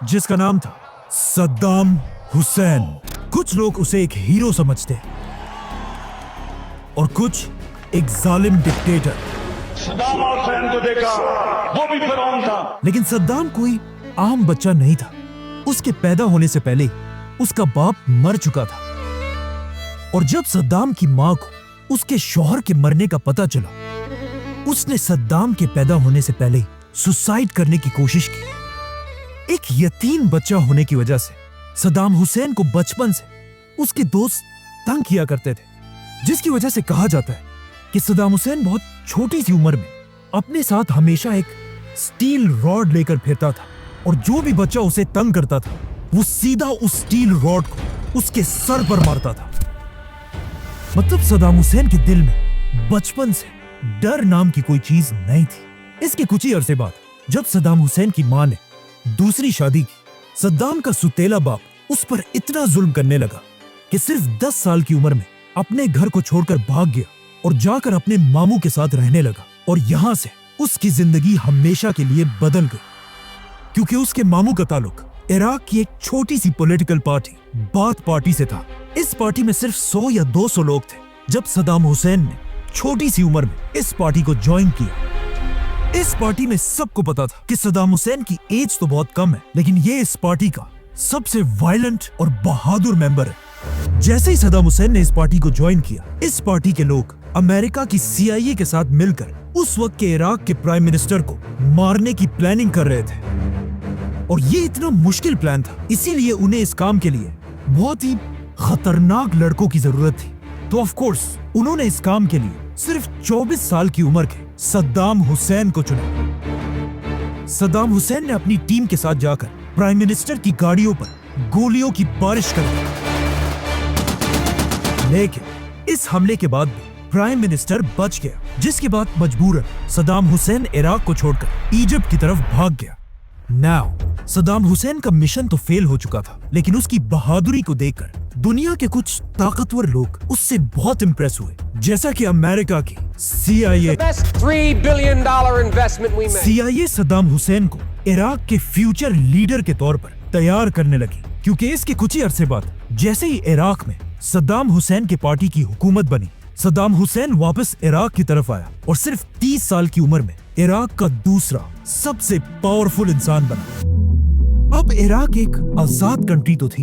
जिसका नाम था सद्दाम हुसैन। कुछ लोग उसे एक हीरो समझते हैं और कुछ एक जालिम डिक्टेटर। सद्दाम हुसैन को देखा, वो भी फिरौन था। लेकिन सद्दाम कोई आम बच्चा नहीं था। उसके पैदा होने से पहले उसका बाप मर चुका था और जब सद्दाम की मां को उसके शौहर के मरने का पता चला, उसने सद्दाम के पैदा होने से पहले सुसाइड करने की कोशिश की। एक यतीम बच्चा होने की वजह से सद्दाम हुसैन को बचपन से उसके दोस्त तंग किया करते थे, जिसकी वजह से कहा जाता है कि सद्दाम हुसैन बहुत छोटी सी उम्र में अपने साथ हमेशा एक स्टील रॉड लेकर फिरता था और जो भी बच्चा उसे तंग करता था वो सीधा उस स्टील रॉड को उसके सर पर मारता था। मतलब सद्दाम हुसैन के दिल में बचपन से डर नाम की कोई चीज नहीं थी। इसके कुछ ही अरसे बाद जब सद्दाम हुसैन की मां ने दूसरी शादी की, सद्दाम का सुतेला बाप उस पर इतना जुल्म करने लगा कि सिर्फ 10 साल की उम्र में अपने घर को छोड़कर भाग गया और जाकर अपने मामू के साथ रहने लगा। और यहां से उसकी जिंदगी हमेशा के लिए बदल गई, क्योंकि उसके मामू का ताल्लुक इराक की एक छोटी सी पॉलिटिकल पार्टी बाथ पार्टी से था। इस पार्टी में सिर्फ 100 या 200 लोग थे जब सद्दाम हुसैन ने छोटी सी उम्र में इस पार्टी को ज्वाइन किया। इस पार्टी में सबको पता था कि सद्दाम हुसैन की एज तो बहुत कम है, लेकिन ये इस पार्टी का सबसे वायलेंट और बहादुर मेंबर है। जैसे ही सद्दाम हुसैन ने इस पार्टी को ज्वाइन किया, इस पार्टी के लोग अमेरिका की CIA के साथ मिलकर उस वक्त के इराक के प्राइम मिनिस्टर को मारने की प्लानिंग कर रहे थे। और ये इतना मुश्किल प्लान था, इसीलिए उन्हें इस काम के लिए बहुत ही खतरनाक लड़कों की जरूरत थी। तो ऑफ कोर्स उन्होंने इस काम के लिए सिर्फ 24 साल की उम्र के सद्दाम हुसैन को चुना। सद्दाम हुसैन ने अपनी टीम के साथ जाकर प्राइम मिनिस्टर की गाड़ियों पर गोलियों की बारिश कर दी, लेकिन इस हमले के बाद भी प्राइम मिनिस्टर बच गया, जिसके बाद मजबूरन सद्दाम हुसैन इराक को छोड़कर इजिप्ट की तरफ भाग गया। नाउ सद्दाम हुसैन का मिशन तो फेल हो चुका था, लेकिन उसकी बहादुरी को देखकर दुनिया के कुछ ताकतवर लोग उससे बहुत इंप्रेस हुए, जैसा कि अमेरिका की CIA। CIA सद्दाम हुसैन को इराक के फ्यूचर लीडर के तौर पर तैयार करने लगी, क्योंकि इसके कुछ ही अरसे बाद जैसे ही इराक में सद्दाम हुसैन की पार्टी की हुकूमत बनी, सद्दाम हुसैन वापस इराक की तरफ आया और सिर्फ 30 साल की उम्र में इराक का दूसरा सबसे पावरफुल इंसान बना। अब इराक एक आजाद कंट्री तो थी,